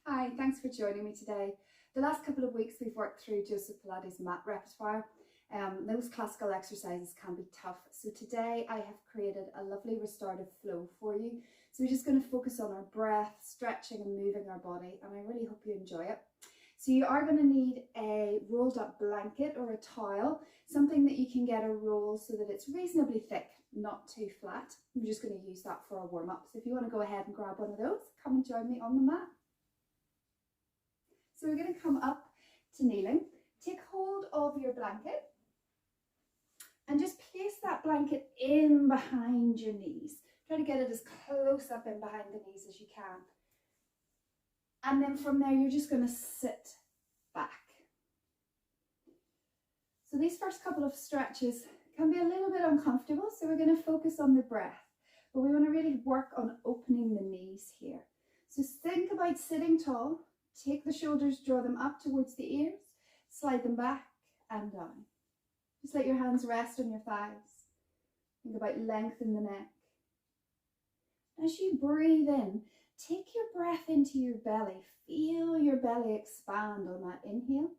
Hi, thanks for joining me today. The last couple of weeks we've worked through Joseph Pilates mat repertoire. Those classical exercises can be tough. So today I have created a lovely restorative flow for you. So we're just going to focus on our breath, stretching and moving our body, and I really hope you enjoy it. So you are going to need a rolled up blanket or a towel, something that you can get a roll so that it's reasonably thick, not too flat. We're just going to use that for our warm up. So if you want to go ahead and grab one of those, come and join me on the mat. So we're going to come up to kneeling, take hold of your blanket and just place that blanket in behind your knees. Try to get it as close up in behind the knees as you can. And then from there, you're just going to sit back. So these first couple of stretches can be a little bit uncomfortable, so we're going to focus on the breath, but we want to really work on opening the knees here. So think about sitting tall. Take the shoulders, draw them up towards the ears, slide them back and down. Just let your hands rest on your thighs. Think about length in the neck. As you breathe in, take your breath into your belly. Feel your belly expand on that inhale.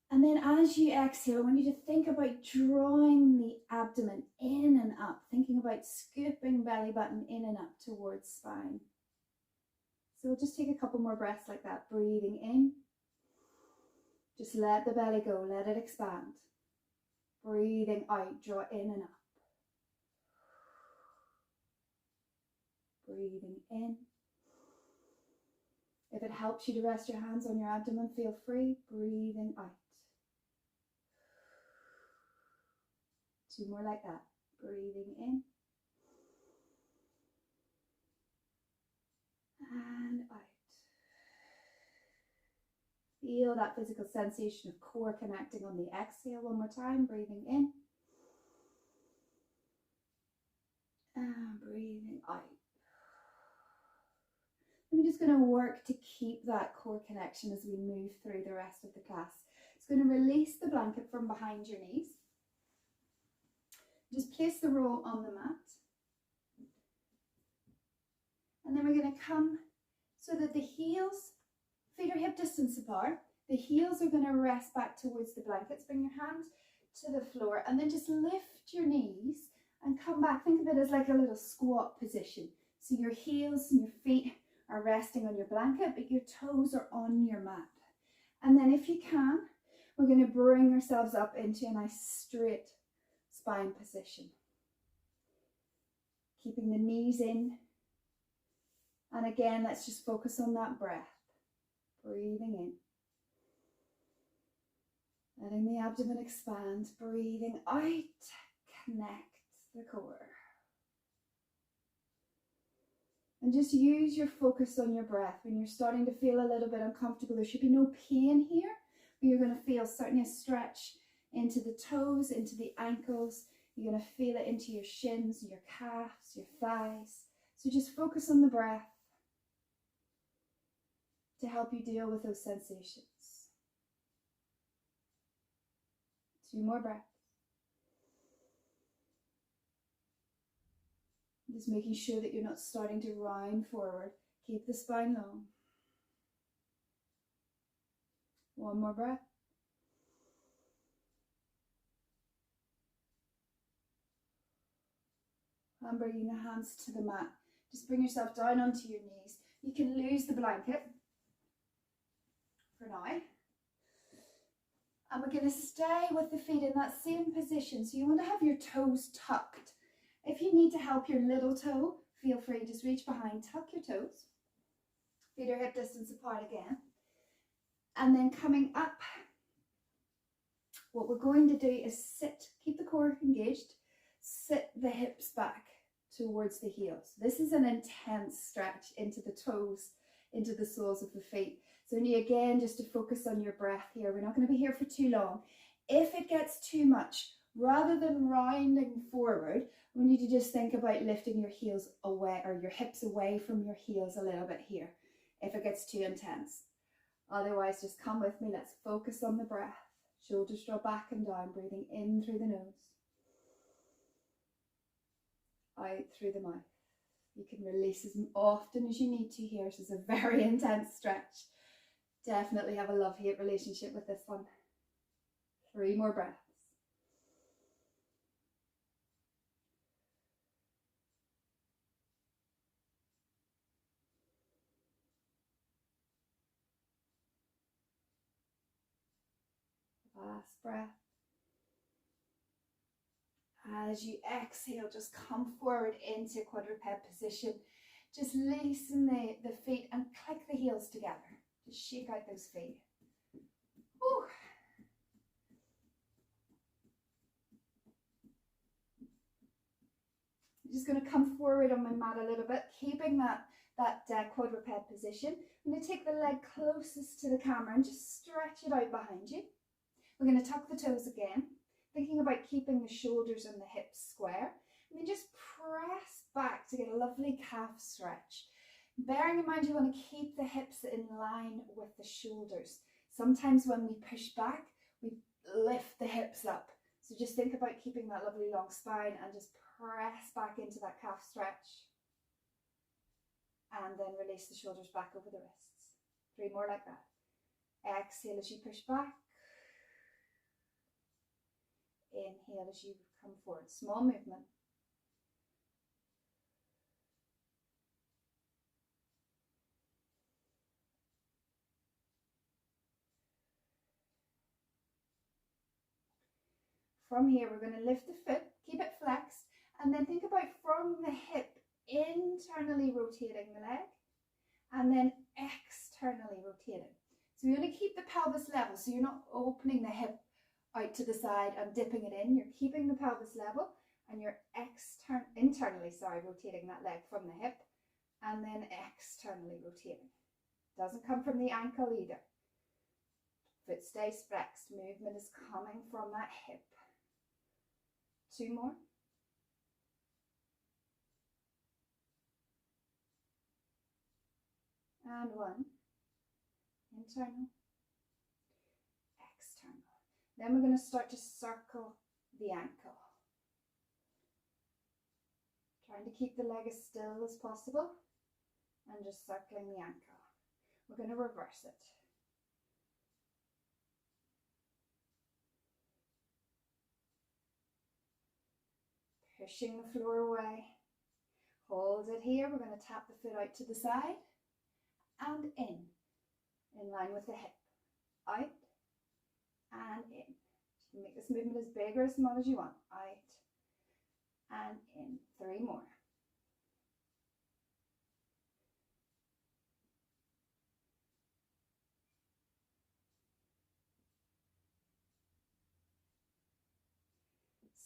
And then as you exhale, I want you to think about drawing the abdomen in and up, thinking about scooping belly button in and up towards spine. So we'll just take a couple more breaths like that, breathing in. Just let the belly go, let it expand. Breathing out, draw in and up. Breathing in. If it helps you to rest your hands on your abdomen, feel free. Breathing out. Two more like that. Breathing in. And out. Feel that physical sensation of core connecting on the exhale one more time. Breathing in. And breathing out. And we're just going to work to keep that core connection as we move through the rest of the class. It's going to release the blanket from behind your knees. Just place the roll on the mat. And then we're going to come so that the heels, feet are hip distance apart. The heels are going to rest back towards the blankets. Bring your hand to the floor and then just lift your knees and come back. Think of it as like a little squat position. So your heels and your feet are resting on your blanket, but your toes are on your mat. And then if you can, we're going to bring ourselves up into a nice straight spine position. Keeping the knees in. And again, let's just focus on that breath. Breathing in. Letting the abdomen expand. Breathing out. Connect the core. And just use your focus on your breath. When you're starting to feel a little bit uncomfortable, there should be no pain here, but you're going to feel certainly a stretch into the toes, into the ankles. You're going to feel it into your shins, your calves, your thighs. So just focus on the breath to help you deal with those sensations. Two more breaths. Just making sure that you're not starting to round forward. Keep the spine long. One more breath. And bringing the hands to the mat. Just bring yourself down onto your knees. You can lose the blanket for now. And we're going to stay with the feet in that same position. So you want to have your toes tucked. If you need to help your little toe, feel free, just reach behind, tuck your toes. Feet are hip distance apart again. And then coming up, what we're going to do is sit, keep the core engaged, sit the hips back towards the heels. This is an intense stretch into the toes, into the soles of the feet. So again, just to focus on your breath here. We're not going to be here for too long. If it gets too much, rather than rounding forward, we need to just think about lifting your heels away, or your hips away from your heels a little bit here, if it gets too intense. Otherwise, just come with me. Let's focus on the breath. Shoulders draw back and down, breathing in through the nose. Out through the mouth. You can release as often as you need to here. This is a very intense stretch. Definitely have a love-hate relationship with this one. 3 more breaths. Last breath. As you exhale, just come forward into quadruped position. Just loosen the feet and click the heels together. Just shake out those feet. Whew. I'm just going to come forward on my mat a little bit, keeping that quadruped position. I'm going to take the leg closest to the camera and just stretch it out behind you. We're going to tuck the toes again, thinking about keeping the shoulders and the hips square. And then just press back to get a lovely calf stretch. Bearing in mind you want to keep the hips in line with the shoulders. Sometimes when we push back, we lift the hips up. So just think about keeping that lovely long spine and just press back into that calf stretch. And then release the shoulders back over the wrists. 3 more like that. Exhale as you push back. Inhale as you come forward. Small movement. From here, we're going to lift the foot, keep it flexed, and then think about from the hip, internally rotating the leg, and then externally rotating. So you want to keep the pelvis level, so you're not opening the hip out to the side and dipping it in. You're keeping the pelvis level, and you're internally rotating that leg from the hip, and then externally rotating. Doesn't come from the ankle either. Foot stays flexed. Movement is coming from that hip. 2 more. And 1. Internal. External. Then we're going to start to circle the ankle. Trying to keep the leg as still as possible and just circling the ankle. We're going to reverse it. Pushing the floor away. Hold it here. We're going to tap the foot out to the side and in line with the hip. Out and in. You can make this movement as big or as small as you want. Out and in. 3 more.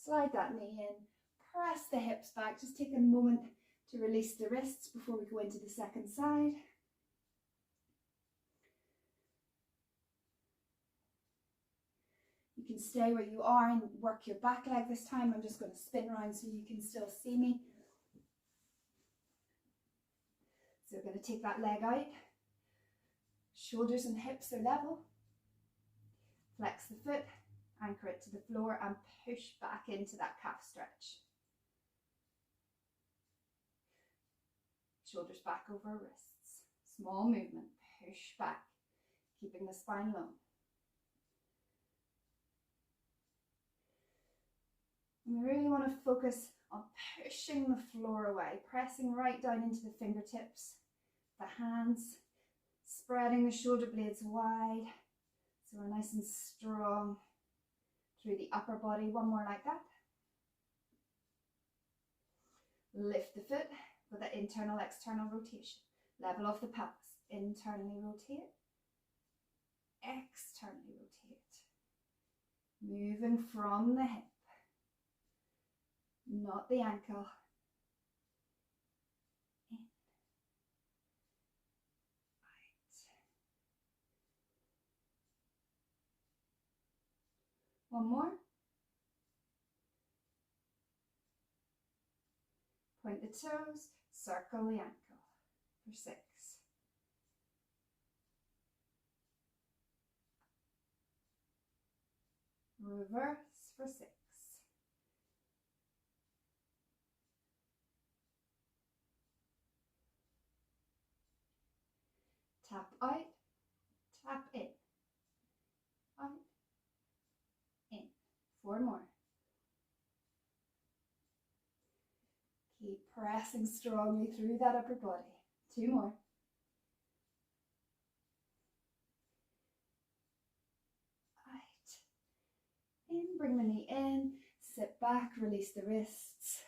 Slide that knee in. Press the hips back. Just take a moment to release the wrists before we go into the second side. You can stay where you are and work your back leg this time. I'm just going to spin around so you can still see me. So we're going to take that leg out. Shoulders and hips are level. Flex the foot, anchor it to the floor and push back into that calf stretch. Shoulders back over wrists. Small movement. Push back, keeping the spine low. And we really want to focus on pushing the floor away, pressing right down into the fingertips, the hands, spreading the shoulder blades wide, so we're nice and strong through the upper body. 1 more like that. Lift the foot with the internal, external rotation. Level off the pelvis. Internally rotate, externally rotate. Moving from the hip, not the ankle. In, out. 1 more. Point the toes, circle the ankle for 6. Reverse for 6. Tap out, tap in, out, in. 4 more. Keep pressing strongly through that upper body. 2 more. Out, in, bring the knee in, sit back, release the wrists.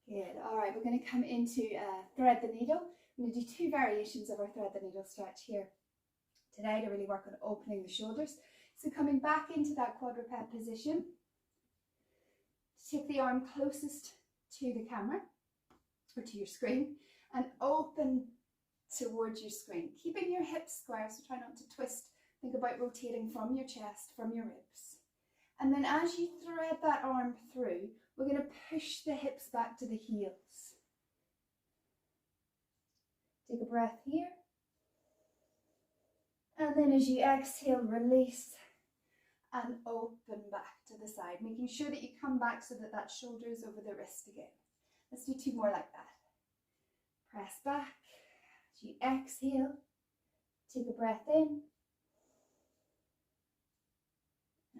Good. All right, we're going to come into thread the needle. I'm going to do 2 variations of our thread the needle stretch here today to really work on opening the shoulders. So coming back into that quadruped position, take the arm closest to the camera or to your screen and open towards your screen, keeping your hips square, so try not to twist. Think about rotating from your chest, from your ribs. And then as you thread that arm through, we're going to push the hips back to the heels. Take a breath here. And then as you exhale, release and open back to the side, making sure that you come back so that that shoulder is over the wrist again. Let's do 2 more like that. Press back. As you exhale, take a breath in.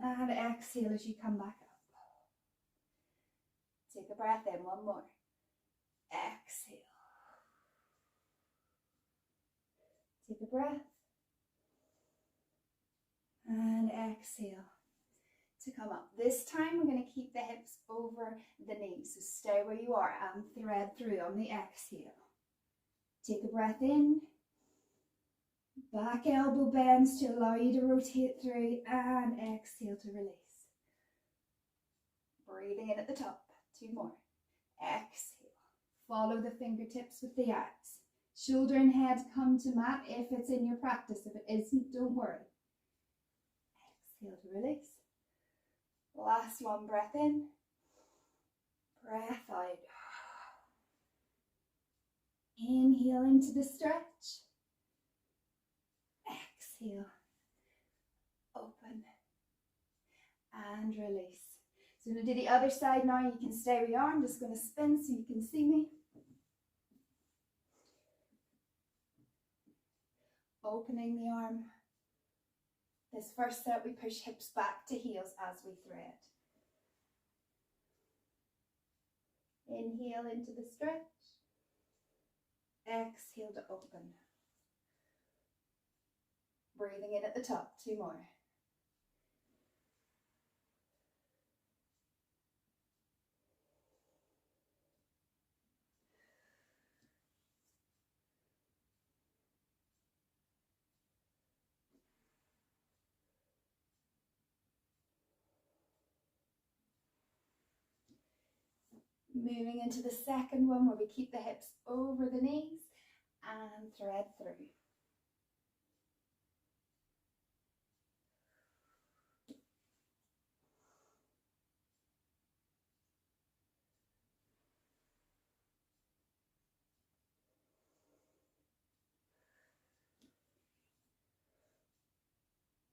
And exhale as you come back up. Take a breath in, 1 more. Exhale. Take a breath. And exhale to come up. This time we're going to keep the hips over the knees. So stay where you are and thread through on the exhale. Take a breath in. Back elbow bends to allow you to rotate through and exhale to release. Breathing in at the top. 2 more. Exhale. Follow the fingertips with the arms. Shoulder and head come to mat if it's in your practice. If it isn't, don't worry. Exhale to release. Last one, breath in. Breath out. Inhale into the stretch. Exhale. Open. And release. So I'm going to do the other side now. You can stay where you are. I'm just going to spin so you can see me. Opening the arm. This first set, we push hips back to heels as we thread. Inhale into the stretch. Exhale to open. Breathing in at the top. 2 more. Moving into the second one where we keep the hips over the knees and thread through.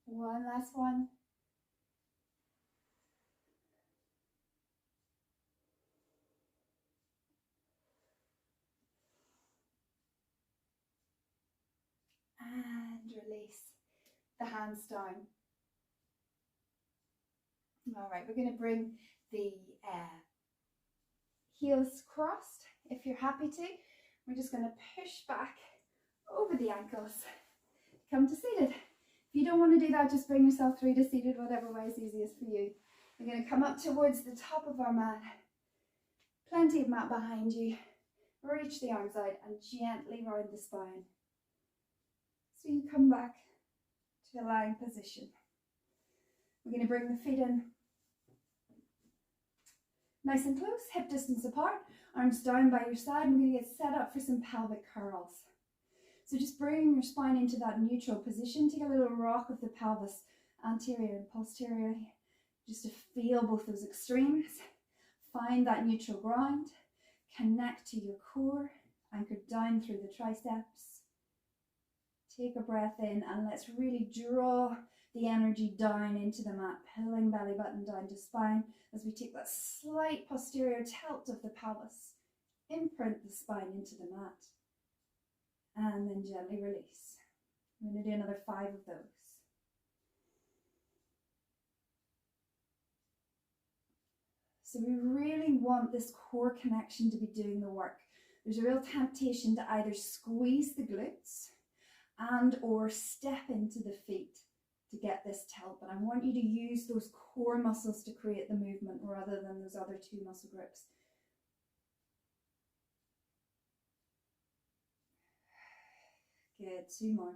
One last one. And release the hands down. All right, we're going to bring the heels crossed if you're happy to. We're just going to push back over the ankles. Come to seated. If you don't want to do that, just bring yourself through to seated, whatever way is easiest for you. We're going to come up towards the top of our mat. Plenty of mat behind you. Reach the arms out and gently round the spine. So you come back to a lying position. We're going to bring the feet in nice and close, hip distance apart, arms down by your side. We're going to get set up for some pelvic curls. So just bring your spine into that neutral position. Take a little rock of the pelvis, anterior and posterior, just to feel both those extremes. Find that neutral ground. Connect to your core, anchored down through the triceps. Take a breath in and let's really draw the energy down into the mat, pulling belly button down to spine as we take that slight posterior tilt of the pelvis. Imprint the spine into the mat and then gently release. I'm going to do another 5 of those. So we really want this core connection to be doing the work. There's a real temptation to either squeeze the glutes and or step into the feet to get this tilt, but I want you to use those core muscles to create the movement rather than those other 2 muscle groups. Good, 2 more.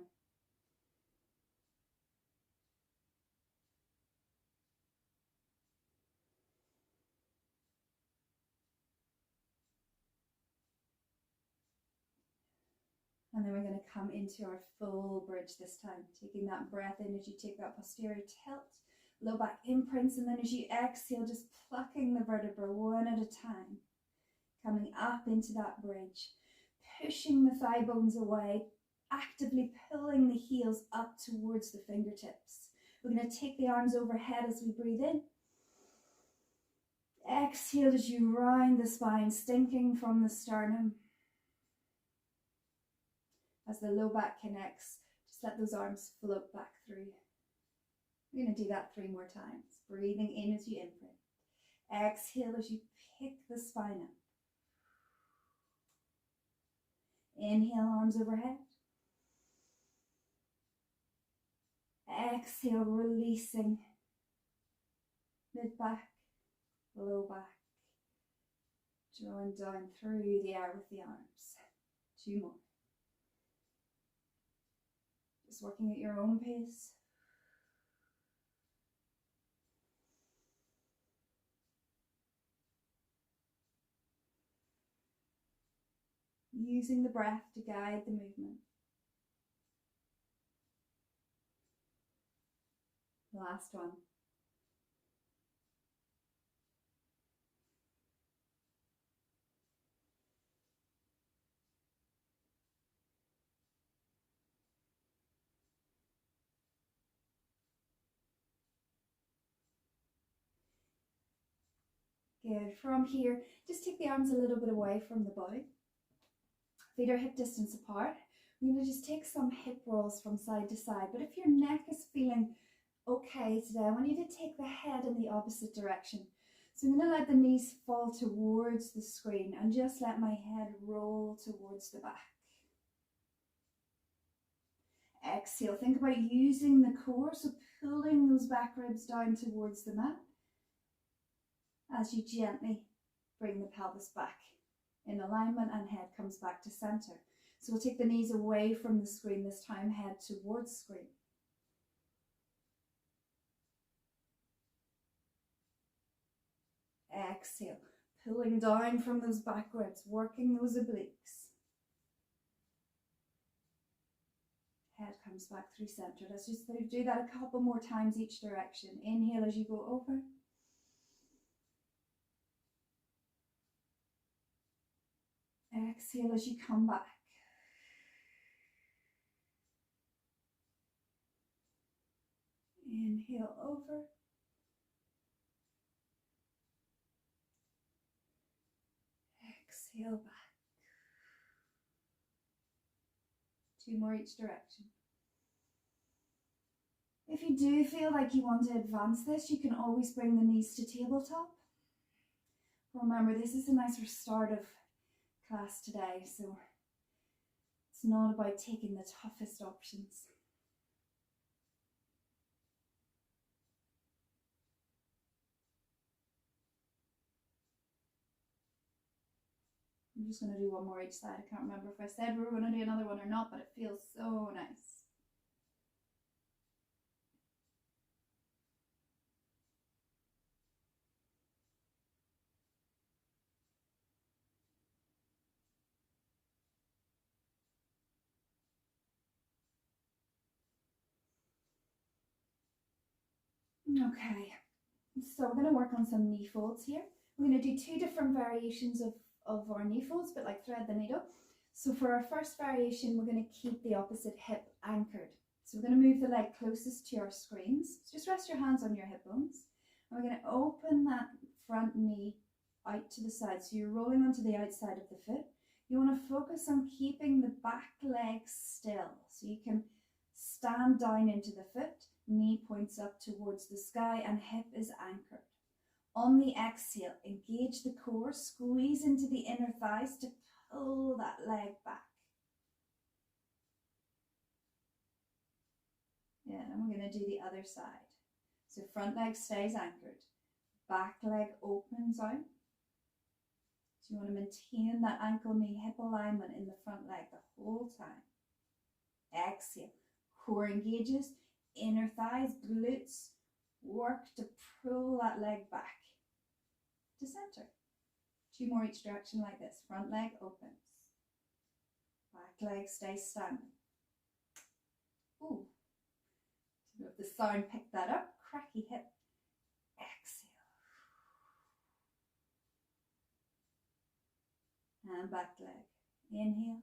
And then we're going to come into our full bridge this time, taking that breath in as you take that posterior tilt, low back imprints, and then as you exhale, just plucking the vertebra one at a time, coming up into that bridge, pushing the thigh bones away, actively pulling the heels up towards the fingertips. We're going to take the arms overhead as we breathe in. Exhale as you round the spine, stinking from the sternum. As the low back connects, just let those arms float back through. We're going to do that 3 more times. Breathing in as you imprint. Exhale as you pick the spine up. Inhale, arms overhead. Exhale, releasing. Mid back, low back. Drawing down through the air with the arms. 2 more. Just working at your own pace. Using the breath to guide the movement. Last one. Good. From here, just take the arms a little bit away from the body. Feet are hip distance apart. We're going to just take some hip rolls from side to side. But if your neck is feeling okay today, I want you to take the head in the opposite direction. So I'm going to let the knees fall towards the screen and just let my head roll towards the back. Exhale. Think about using the core, so pulling those back ribs down towards the mat as you gently bring the pelvis back in alignment and head comes back to center. So we'll take the knees away from the screen this time, head towards screen. Exhale, pulling down from those back ribs, working those obliques. Head comes back through center. Let's just do that a couple more times each direction. Inhale as you go over. Exhale as you come back. Inhale over. Exhale back. 2 more each direction. If you do feel like you want to advance this, you can always bring the knees to tabletop. Remember, this is a nice restorative class today, so it's not about taking the toughest options. I'm just going to do 1 more each side. I can't remember if I said we were going to do another one or not, but it feels so nice. Okay, so we're going to work on some knee folds here. We're going to do 2 different variations of our knee folds, but like thread the needle. So for our first variation, we're going to keep the opposite hip anchored. So we're going to move the leg closest to our screens. So just rest your hands on your hip bones. And we're going to open that front knee out to the side. So you're rolling onto the outside of the foot. You want to focus on keeping the back leg still. So you can stand down into the foot, knee points up towards the sky, and hip is anchored. On the exhale, engage the core, squeeze into the inner thighs to pull that leg back. Yeah, and we're going to do the other side. So front leg stays anchored, back leg opens out. So you want to maintain that ankle knee hip alignment in the front leg the whole time. Exhale, core engages, inner thighs, glutes, work to pull that leg back to center. 2 more each direction like this. Front leg opens, back leg stays standing. Ooh, if the sound picked that up, cracky hip. Exhale. And back leg. Inhale.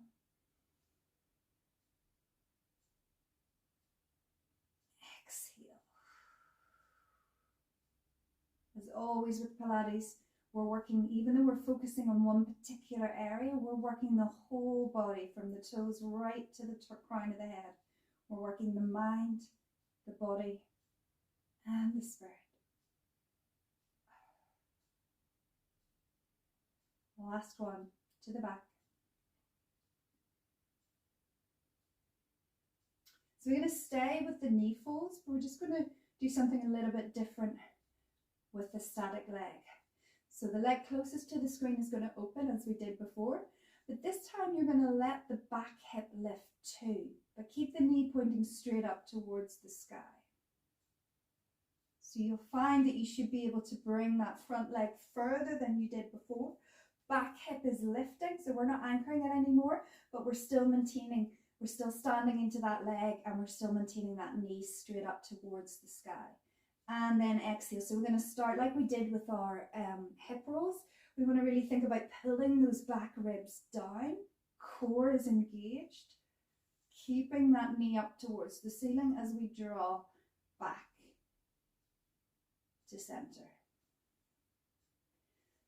Exhale. As always with Pilates, we're working, even though we're focusing on one particular area, we're working the whole body from the toes right to the crown of the head. We're working the mind, the body, and the spirit. Last one, to the back. So we're going to stay with the knee folds, but we're just going to do something a little bit different with the static leg. So the leg closest to the screen is going to open as we did before, but this time you're going to let the back hip lift too, but keep the knee pointing straight up towards the sky. So you'll find that you should be able to bring that front leg further than you did before. Back hip is lifting, so we're not anchoring it anymore, but we're still maintaining, we're still standing into that leg, and we're still maintaining that knee straight up towards the sky. And then exhale. So we're going to start like we did with our hip rolls. We want to really think about pulling those back ribs down. Core is engaged. Keeping that knee up towards the ceiling as we draw back to center.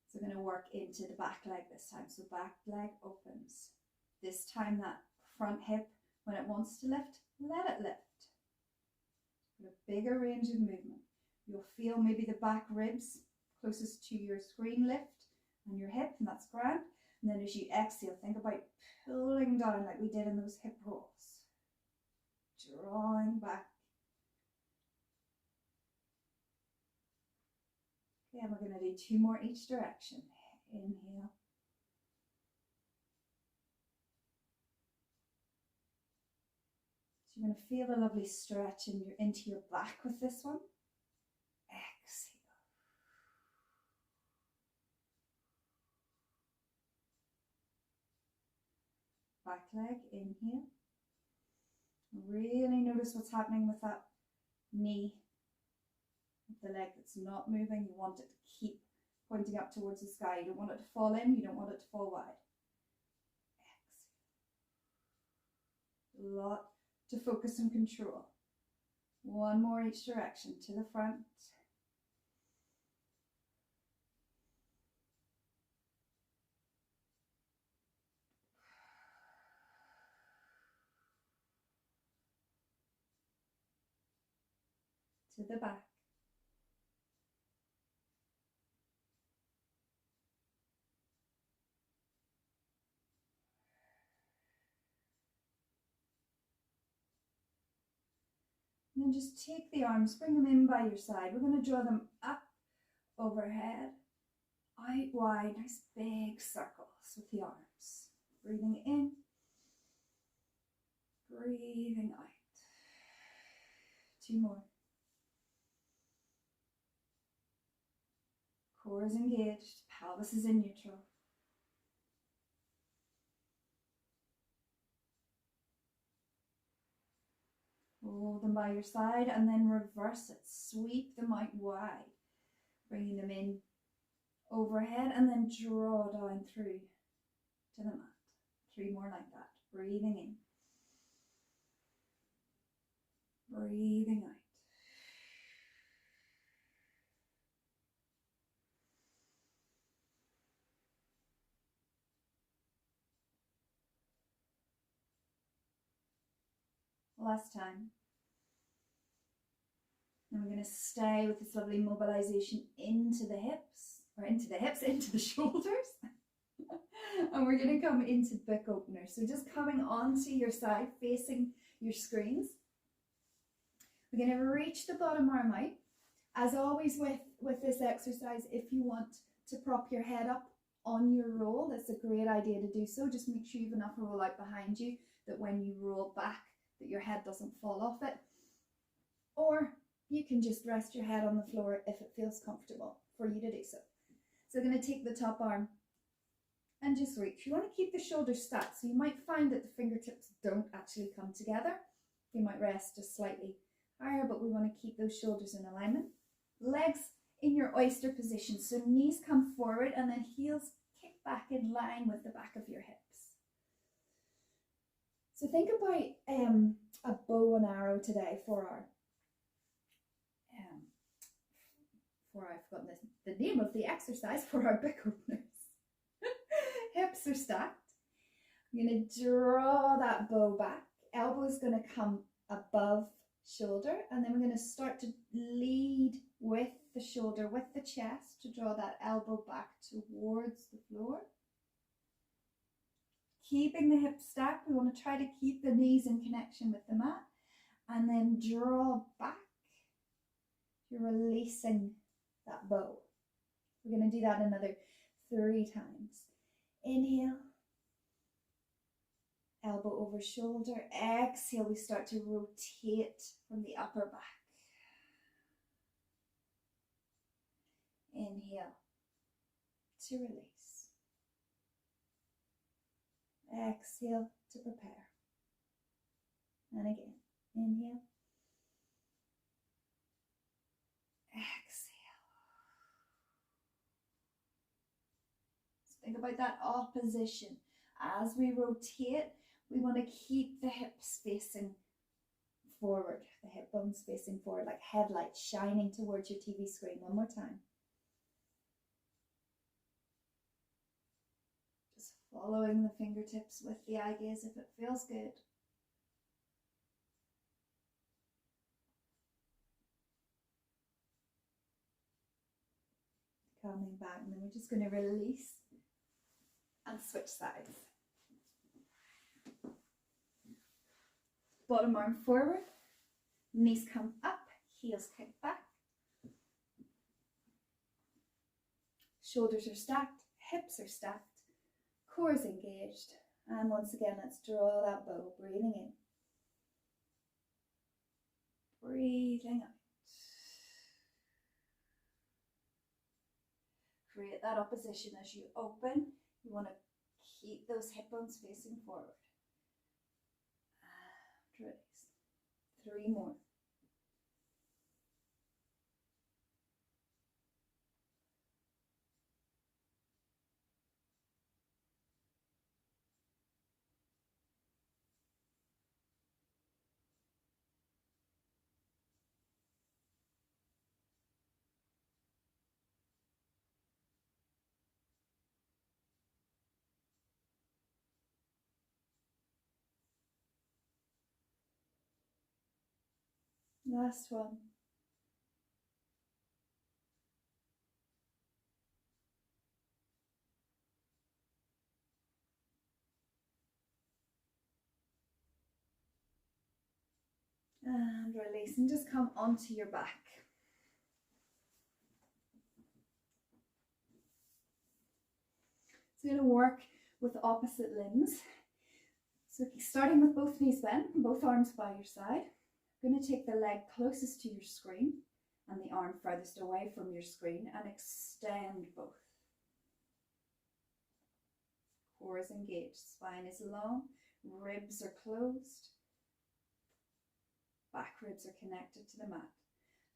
So we're going to work into the back leg this time. So back leg opens. This time that front hip, when it wants to lift, let it lift. With a bigger range of movement. You'll feel maybe the back ribs closest to your screen lift and your hip, and that's grand. And then as you exhale, think about pulling down like we did in those hip rolls. Drawing back. Okay, and we're going to do 2 more each direction. Inhale. So you're going to feel a lovely stretch into your back with this one. Exhale. Back leg, inhale. Really notice what's happening with that knee, the leg that's not moving. You want it to keep pointing up towards the sky. You don't want it to fall in, you don't want it to fall wide. Exhale. A lot to focus and control. 1 more each direction, to the front. To the back. And then just take the arms, bring them in by your side. We're going to draw them up overhead, out wide, nice big circles with the arms. Breathing in, breathing out. 2 more. Core is engaged, pelvis is in neutral. Hold them by your side and then reverse it. Sweep them out wide, bringing them in overhead and then draw down through to the mat. 3 more like that. Breathing in. Breathing out. Last time. And we're going to stay with this lovely mobilization into the hips, into the shoulders. And we're going to come into book opener. So just coming onto your side, facing your screens. We're going to reach the bottom arm out. As always with this exercise, if you want to prop your head up on your roll, that's a great idea to do so. Just make sure you have enough roll out behind you that when you roll back, that your head doesn't fall off it. Or you can just rest your head on the floor if it feels comfortable for you to do so. So we're going to take the top arm and just reach. You want to keep the shoulders stacked, so you might find that the fingertips don't actually come together. They might rest just slightly higher, but we want to keep those shoulders in alignment. Legs in your oyster position, so knees come forward and then heels kick back in line with the back of your hips. So think about a bow and arrow today for our I've forgotten the name of the exercise for our book openers. Hips are stacked. I'm going to draw that bow back. Elbow is going to come above shoulder, and then we're going to start to lead with the shoulder, with the chest, to draw that elbow back towards the floor. Keeping the hips stacked, we want to try to keep the knees in connection with the mat, and then draw back. You're releasing that bow. We're going to do that another 3 times. Inhale, elbow over shoulder. Exhale, we start to rotate from the upper back. Inhale to release. Exhale to prepare. And again, inhale. Exhale. So think about that opposition. As we rotate, we want to keep the hips facing forward, the hip bones facing forward, like headlights shining towards your TV screen. One more time. Just following the fingertips with the eye gaze if it feels good. Coming back, and then we're just going to release and switch sides. Bottom arm forward, knees come up, heels kick back. Shoulders are stacked, hips are stacked, core is engaged. And once again, let's draw that bow, breathing in. Breathing out. Create that opposition as you open. You want to keep those hip bones facing forward. And release. 3 more. Last one. And release, and just come onto your back. So you're going to work with opposite limbs. So starting with both knees bent, both arms by your side. You're going to take the leg closest to your screen and the arm furthest away from your screen and extend both. Core is engaged, spine is long, ribs are closed, back ribs are connected to the mat.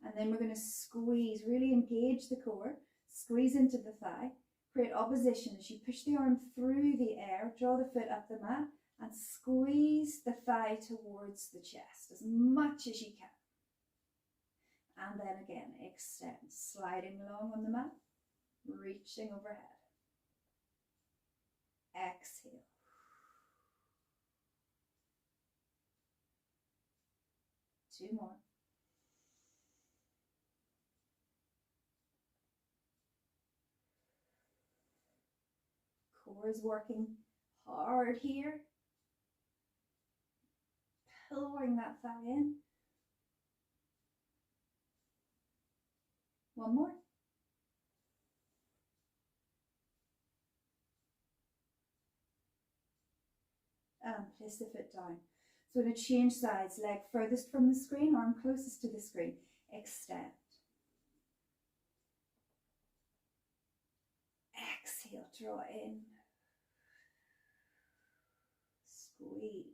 And then we're going to squeeze, really engage the core, squeeze into the thigh, Create opposition as you push the arm through the air, draw the foot up the mat, and squeeze the thigh towards the chest as much as you can. And then again, extend, sliding along on the mat, reaching overhead. Exhale. Two more. Core is working hard here. Pulling that thigh in. One more. And place the foot down. So we're going to change sides. Leg furthest from the screen, arm closest to the screen. Extend. Exhale, draw in. Squeeze.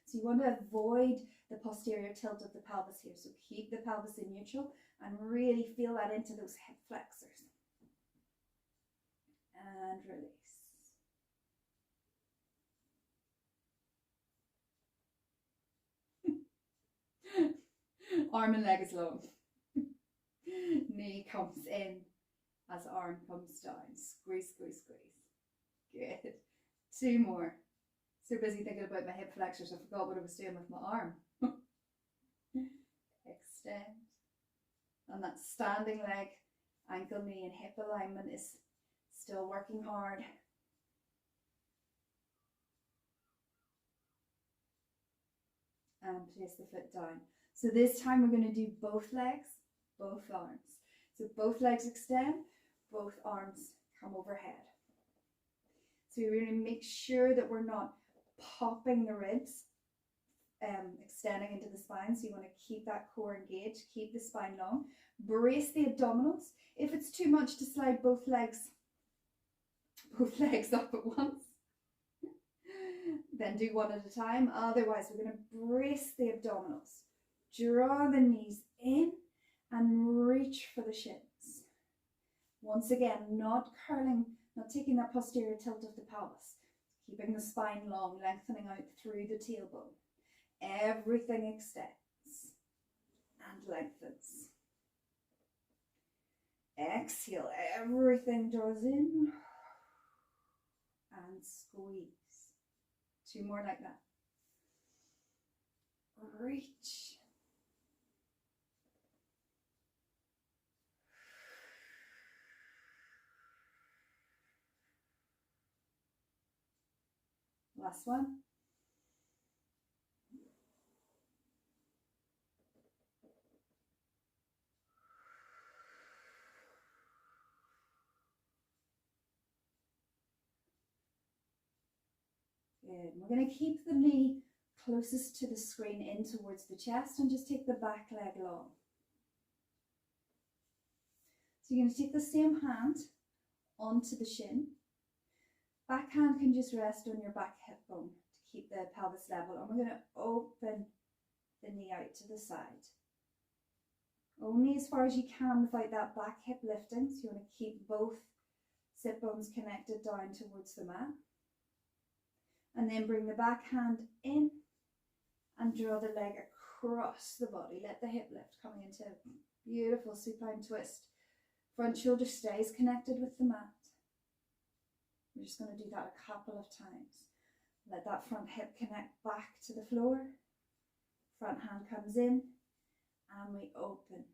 So you want to avoid the posterior tilt of the pelvis here. So keep the pelvis in neutral and really feel that into those hip flexors. And release. Arm and leg is long. Knee comes in as arm comes down. Squeeze, squeeze, squeeze. Good. Two more. So busy thinking about my hip flexors, I forgot what I was doing with my arm. Extend. And that standing leg, ankle, knee and hip alignment is still working hard. And place the foot down. So this time we're going to do both legs, both arms. So both legs extend, both arms come overhead. So you're going to make sure that we're not popping the ribs, extending into the spine. So you want to keep that core engaged, keep the spine long. Brace the abdominals. If it's too much to slide both legs up at once, then do one at a time. Otherwise, we're going to brace the abdominals. Draw the knees in and reach for the shins. Once again, not curling, not taking that posterior tilt of the pelvis. Keeping the spine long, lengthening out through the tailbone. Everything extends and lengthens. Exhale, everything draws in and squeeze. Two more like that. Reach. Last one. Good. We're going to keep the knee closest to the screen in towards the chest and just take the back leg long. So you're going to take the same hand onto the shin. Back hand can just rest on your back hip bone to keep the pelvis level. And we're going to open the knee out to the side. Only as far as you can without that back hip lifting. So you want to keep both sit bones connected down towards the mat. And then bring the back hand in and draw the leg across the body. Let the hip lift, coming into a beautiful supine twist. Front shoulder stays connected with the mat. We're just going to do that a couple of times. Let that front hip connect back to the floor. Front hand comes in and we open.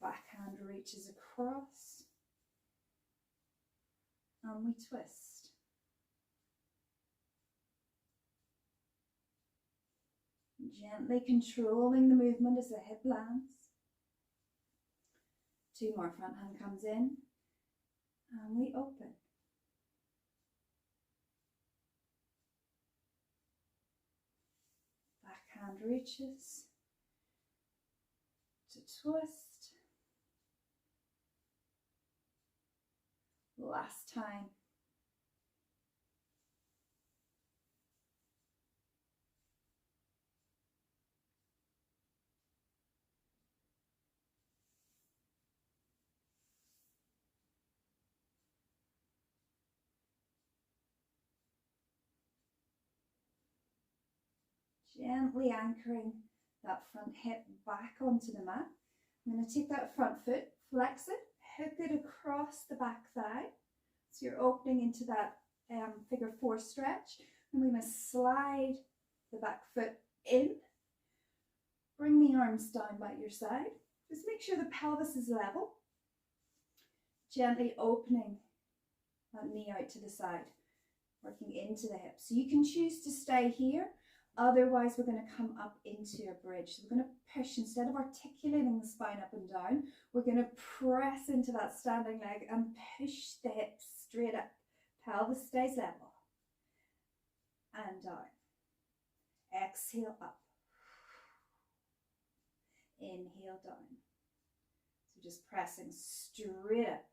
Back hand reaches across and we twist. Gently controlling the movement as the hip lands. Two more, front hand comes in and we open. Back hand reaches to twist. Last time. Gently anchoring that front hip back onto the mat. I'm going to take that front foot, flex it, hook it across the back thigh. So you're opening into that figure 4 stretch. And we're going to slide the back foot in. Bring the arms down by your side. Just make sure the pelvis is level. Gently opening that knee out to the side, working into the hips. So you can choose to stay here. Otherwise, we're going to come up into a bridge. So we're going to push, instead of articulating the spine up and down, we're going to press into that standing leg and push the hips straight up. Pelvis stays level. And down. Exhale up. Inhale down. So just pressing straight up.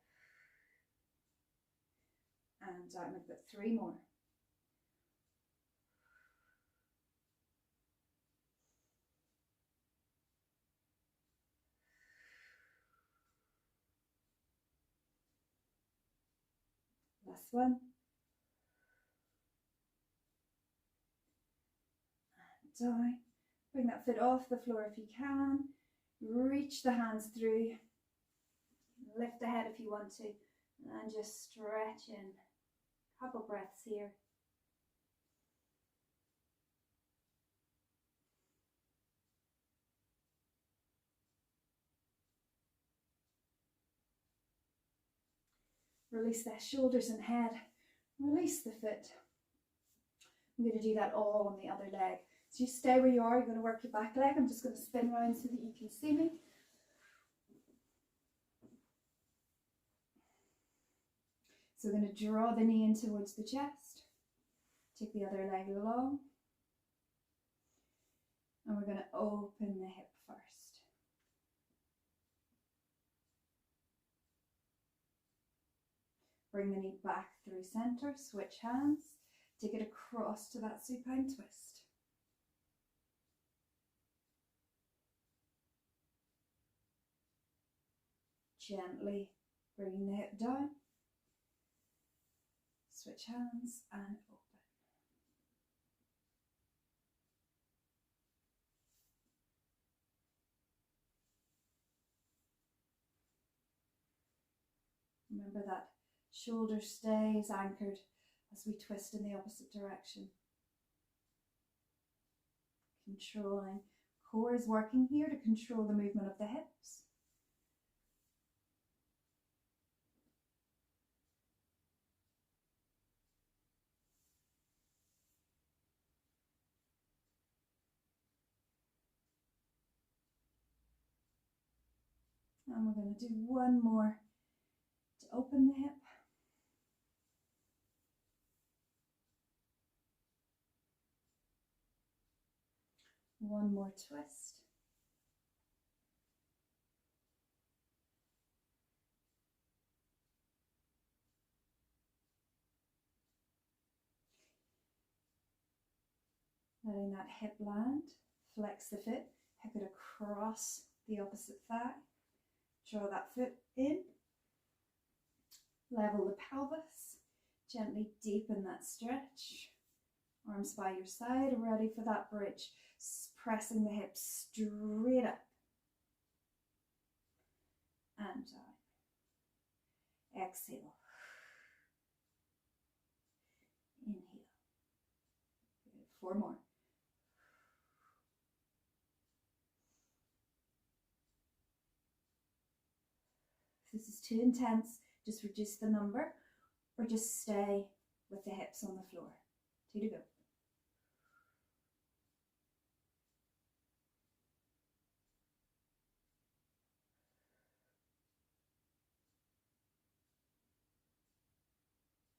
And down. We've got 3 more. Last one. And down. Bring that foot off the floor if you can. Reach the hands through. Lift the head if you want to. And just stretch in. Couple breaths here. Release the shoulders and head. Release the foot. I'm going to do that all on the other leg. So you stay where you are. You're going to work your back leg. I'm just going to spin around so that you can see me. So we're going to draw the knee in towards the chest. Take the other leg along. And we're going to open the hip first. Bring the knee back through center, switch hands. Take it across to that supine twist. Gently bringing the hip down. Switch hands and open. Remember that shoulder stays anchored as we twist in the opposite direction. Controlling. Core is working here to control the movement of the hips. And we're going to do one more to open the hip. One more twist. Letting that hip land. Flex the foot. Hook it across the opposite thigh. Draw that foot in. Level the pelvis. Gently deepen that stretch. Arms by your side, ready for that bridge. Pressing the hips straight up. And down. Exhale. Inhale. Good. 4 more. If this is too intense, just reduce the number or just stay with the hips on the floor. 2 to go.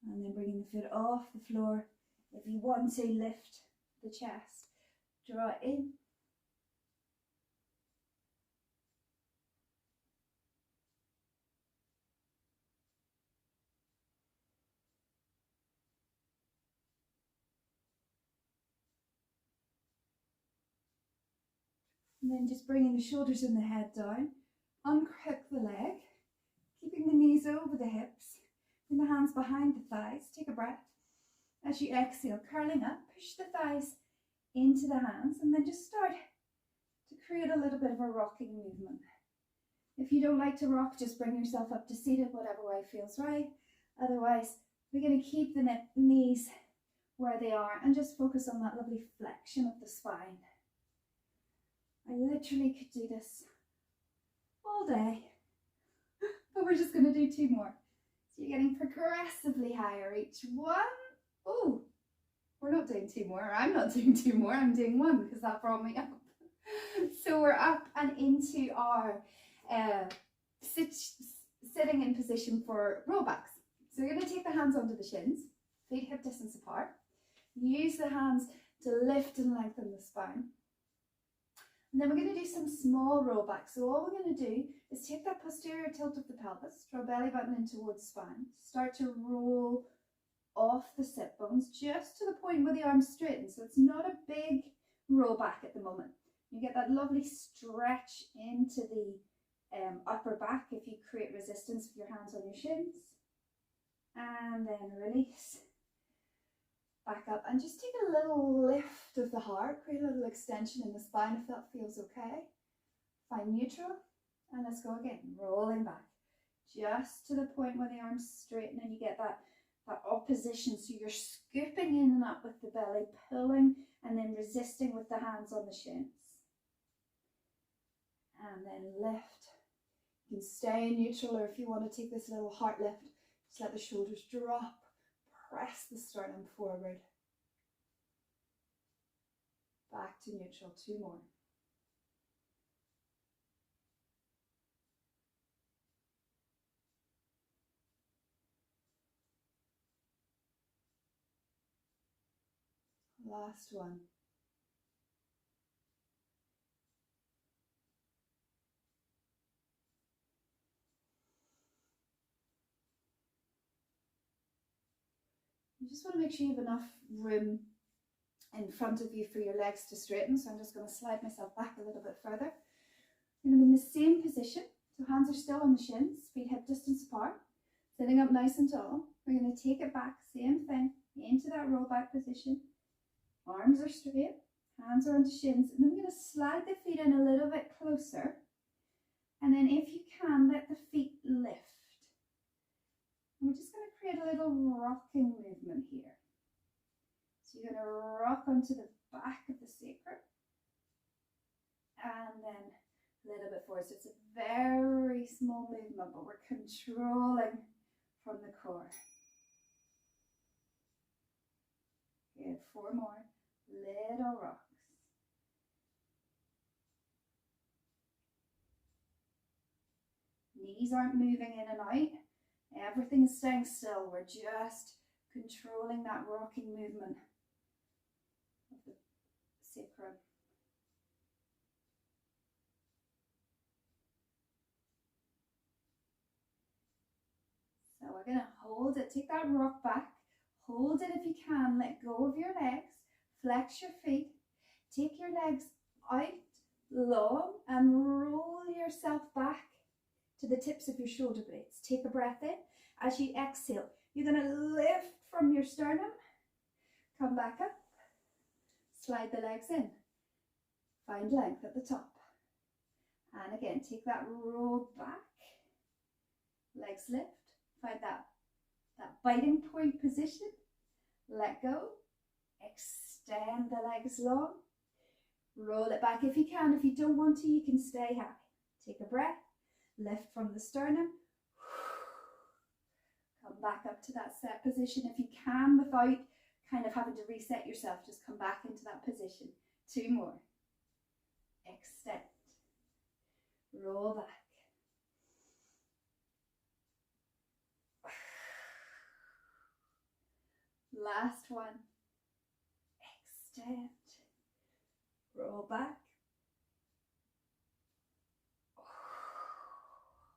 And then bringing the foot off the floor. If you want to, lift the chest. Draw it in. And then just bringing the shoulders and the head down. Unhook the leg. Keeping the knees over the hips. Bring the hands behind the thighs. Take a breath. As you exhale, curling up, push the thighs into the hands, and then just start to create a little bit of a rocking movement. If you don't like to rock, just bring yourself up to seated, whatever way feels right. Otherwise, we're going to keep the knees where they are and just focus on that lovely flexion of the spine. I literally could do this all day, but we're just going to do 2 more. So you're getting progressively higher each one. Oh, we're not doing 2 more. I'm not doing 2 more. I'm doing 1 because that brought me up. So we're up and into our sitting in position for rollbacks. So you're going to take the hands onto the shins, feet hip distance apart. Use the hands to lift and lengthen the spine. And then we're going to do some small rollbacks. So all we're going to do is take that posterior tilt of the pelvis, draw belly button in towards spine, start to roll off the sit bones just to the point where the arms straighten. So it's not a big roll back at the moment. You get that lovely stretch into the upper back if you create resistance with your hands on your shins. And then release. Back up and just take a little lift of the heart, create a little extension in the spine if that feels okay. Find neutral and let's go again, rolling back just to the point where the arms straighten and you get that opposition. So you're scooping in and up with the belly, pulling and then resisting with the hands on the shins. And then lift. You can stay in neutral, or if you want to take this little heart lift, just let the shoulders drop. Press the sternum forward. Back to neutral, 2 more. Last one. You just want to make sure you have enough room in front of you for your legs to straighten. So I'm just going to slide myself back a little bit further. I'm going to be in the same position. So hands are still on the shins, feet hip distance apart, sitting up nice and tall. We're going to take it back, same thing, into that roll back position. Arms are straight, hands are onto shins, and then we're going to slide the feet in a little bit closer. And then if you can, let the feet lift. And we're just going to create a little rocking movement here. So you're going to rock onto the back of the sacrum and then a little bit forward. So it's a very small movement, but we're controlling from the core. Good, 4 more. Little rocks. Knees aren't moving in and out. Everything's staying still. We're just controlling that rocking movement of the sacrum. So we're going to hold it. Take that rock back. Hold it if you can. Let go of your legs. Flex your feet. Take your legs out long and roll yourself back to the tips of your shoulder blades. Take a breath in. As you exhale, you're going to lift from your sternum. Come back up. Slide the legs in. Find length at the top. And again, take that roll back. Legs lift. Find that biting point position. Let go. Extend the legs long. Roll it back if you can. If you don't want to, you can stay high. Take a breath. Lift from the sternum. Come back up to that set position if you can without kind of having to reset yourself. Just come back into that position. 2 more. Extend. Roll back. Last one. Extend. Roll back.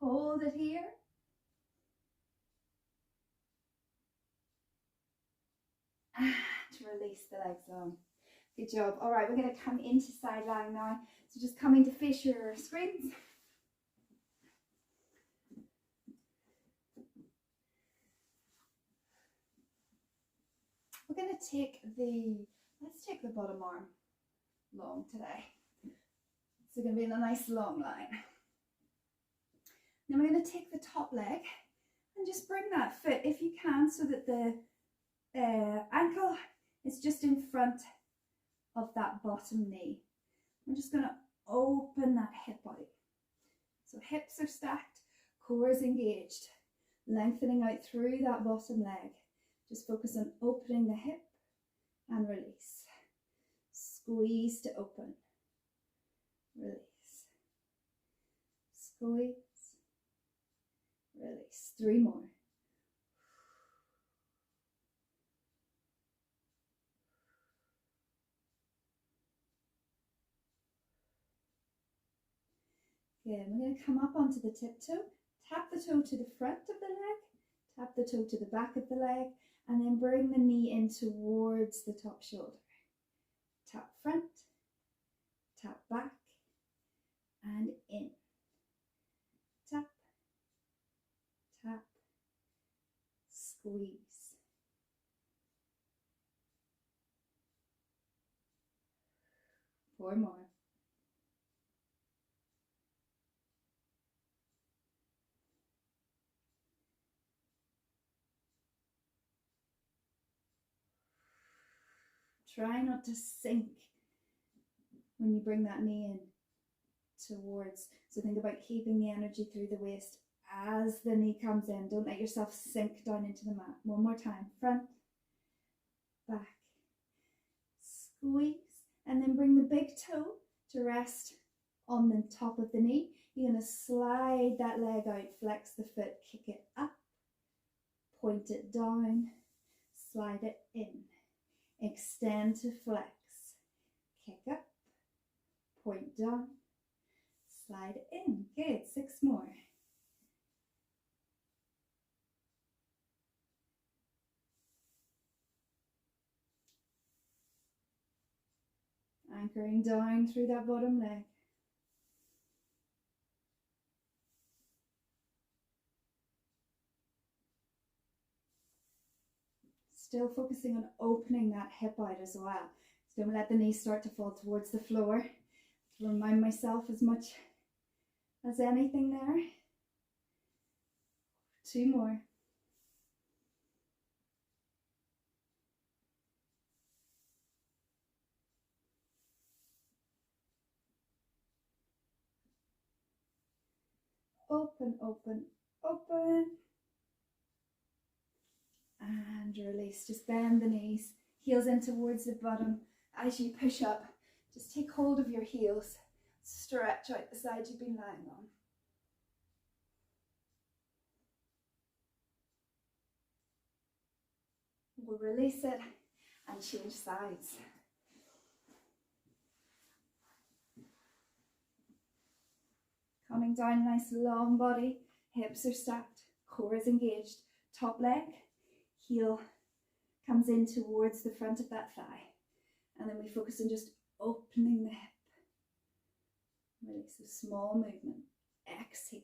Hold it here. And release the legs long. Good job. All right, we're going to come into side lying now. So just coming to face your screens. We're going to take let's take the bottom arm. long today. So we're going to be in a nice long line. Then we're going to take the top leg and just bring that foot, if you can, so that the ankle is just in front of that bottom knee. We're just going to open that hip out. So hips are stacked, core is engaged, lengthening out through that bottom leg. Just focus on opening the hip and release. Squeeze to open. Release. Squeeze. Release. 3 more. Good. We're going to come up onto the tiptoe. Tap the toe to the front of the leg. Tap the toe to the back of the leg. And then bring the knee in towards the top shoulder. Tap front. Tap back. And in. Tap. Tap. Squeeze. Four more. Try not to sink when you bring that knee in towards. So think about keeping the energy through the waist as the knee comes in. Don't let yourself sink down into the mat. One more time. Front, back, squeeze, and then bring the big toe to rest on the top of the knee. You're going to slide that leg out, flex the foot, kick it up, point it down, slide it in. Extend to flex, kick up, point down, slide in. Good, 6 more. Anchoring down through that bottom leg. Still focusing on opening that hip out as well. So don't let the knees start to fall towards the floor. To remind myself as much as anything there. 2 more. Open, open, open. And release. Just bend the knees, heels in towards the bottom. As you push up, just take hold of your heels. Stretch out the side you've been lying on. We'll release it and change sides. Coming down, nice long body. Hips are stacked, core is engaged. Top leg, heel comes in towards the front of that thigh. And then we focus on just opening the hip. Release a small movement. Exhale.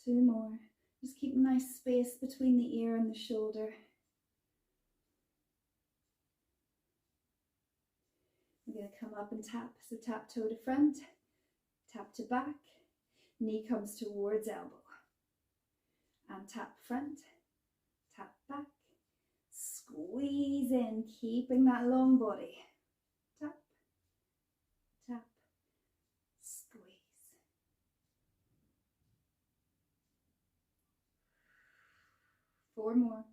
Two more. Just keep nice space between the ear and the shoulder. We're going to come up and tap. So tap toe to front, tap to back, knee comes towards elbow. And tap front, tap back, squeeze in, keeping that long body. Tap, tap, squeeze. Four more.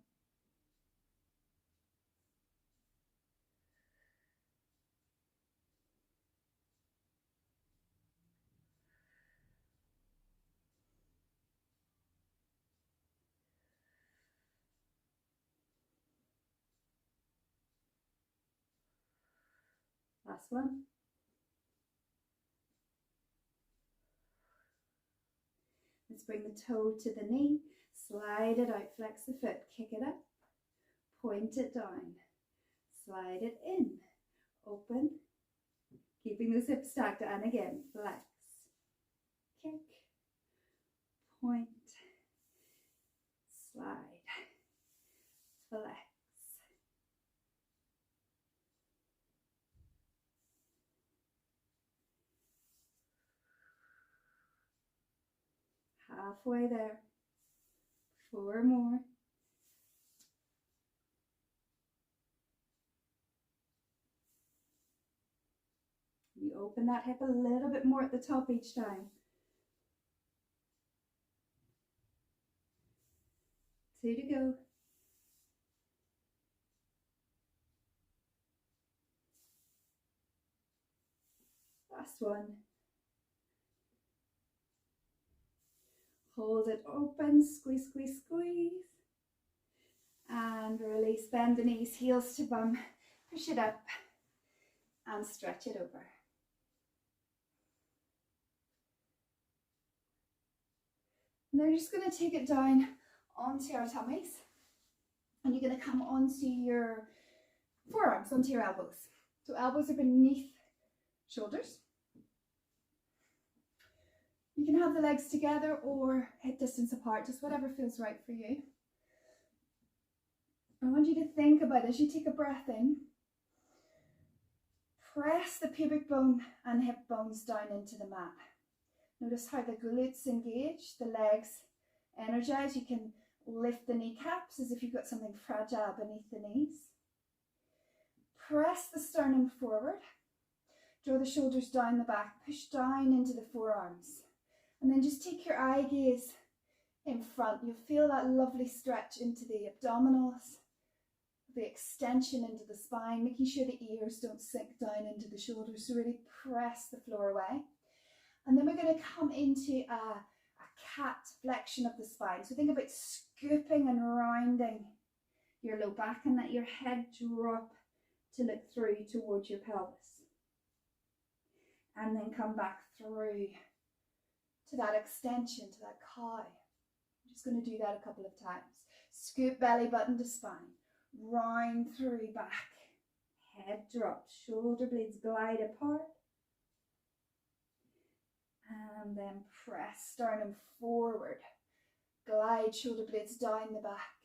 Last one. Let's bring the toe to the knee, slide it out, flex the foot, kick it up, point it down, slide it in, open, keeping those hips stacked, and again, flex, kick, point, slide, flex. Halfway there. 4 more. You open that hip a little bit more at the top each time. 2 to go. Last one. Hold it open, squeeze, squeeze, squeeze. And release, bend the knees, heels to bum. Push it up and stretch it over. And then you're just going to take it down onto our tummies. And you're going to come onto your forearms, onto your elbows. So elbows are beneath shoulders. You can have the legs together or hip distance apart, just whatever feels right for you. I want you to think about, as you take a breath in, press the pubic bone and hip bones down into the mat. Notice how the glutes engage, the legs energize. You can lift the kneecaps as if you've got something fragile beneath the knees. Press the sternum forward. Draw the shoulders down the back. Push down into the forearms. And then just take your eye gaze in front. You'll feel that lovely stretch into the abdominals, the extension into the spine, making sure the ears don't sink down into the shoulders. So really press the floor away. And then we're going to come into a cat flexion of the spine. So think about scooping and rounding your low back and let your head drop to look through towards your pelvis. And then come back through to that extension, to that cow. I'm just going to do that a couple of times. Scoop belly button to spine. Round through back. Head drops. Shoulder blades glide apart. And then press sternum forward. Glide shoulder blades down the back.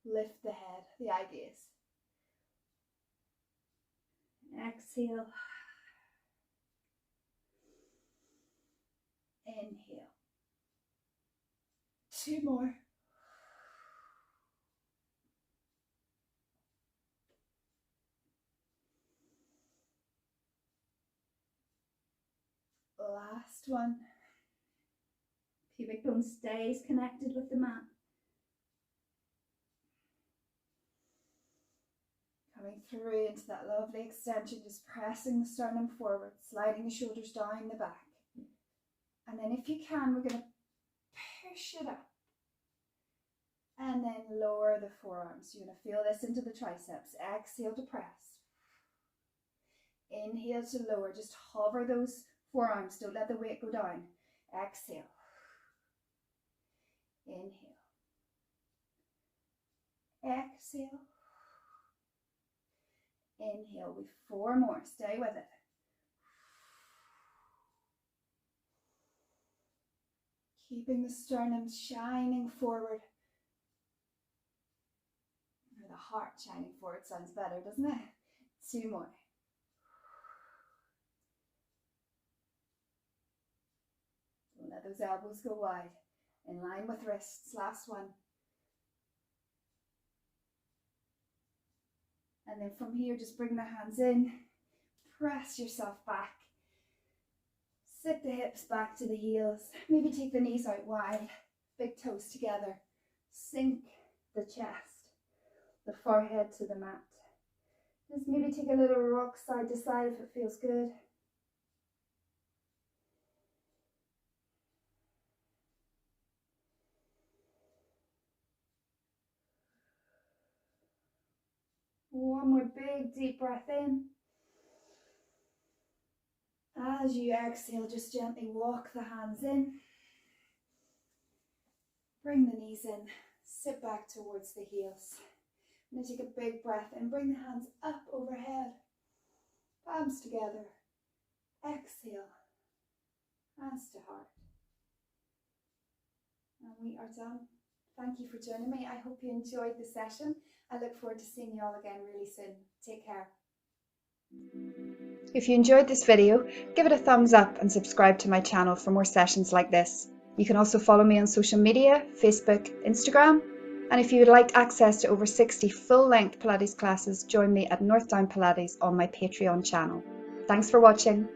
Lift the head, the eye gaze. Exhale. Inhale. 2 more. Last one. Pubic bone stays connected with the mat. Coming through into that lovely extension, just pressing the sternum forward, sliding the shoulders down the back. And then if you can, we're going to push it up. And then lower the forearms. You're going to feel this into the triceps. Exhale to press. Inhale to lower. Just hover those forearms. Don't let the weight go down. Exhale. Inhale. Exhale. Inhale. With 4 more. Stay with it. Keeping the sternum shining forward. Or the heart shining forward sounds better, doesn't it? 2 more. Don't let those elbows go wide. In line with wrists. Last one. And then from here, just bring the hands in. Press yourself back. Sit the hips back to the heels. Maybe take the knees out wide. Big toes together. Sink the chest. The forehead to the mat. Just maybe take a little rock side to side if it feels good. One more big deep breath in. As you exhale, just gently walk the hands in. Bring the knees in. Sit back towards the heels. I'm going to take a big breath in. Bring the hands up overhead. Palms together. Exhale. Hands to heart. we are done. Thank you for joining me. I hope you enjoyed the session. I look forward to seeing you all again really soon. Take care. If you enjoyed this video, give it a thumbs up and subscribe to my channel for more sessions like this. You can also follow me on social media, Facebook, Instagram, and if you would like access to over 60 full-length Pilates classes, join me at North Down Pilates on my Patreon channel. Thanks for watching.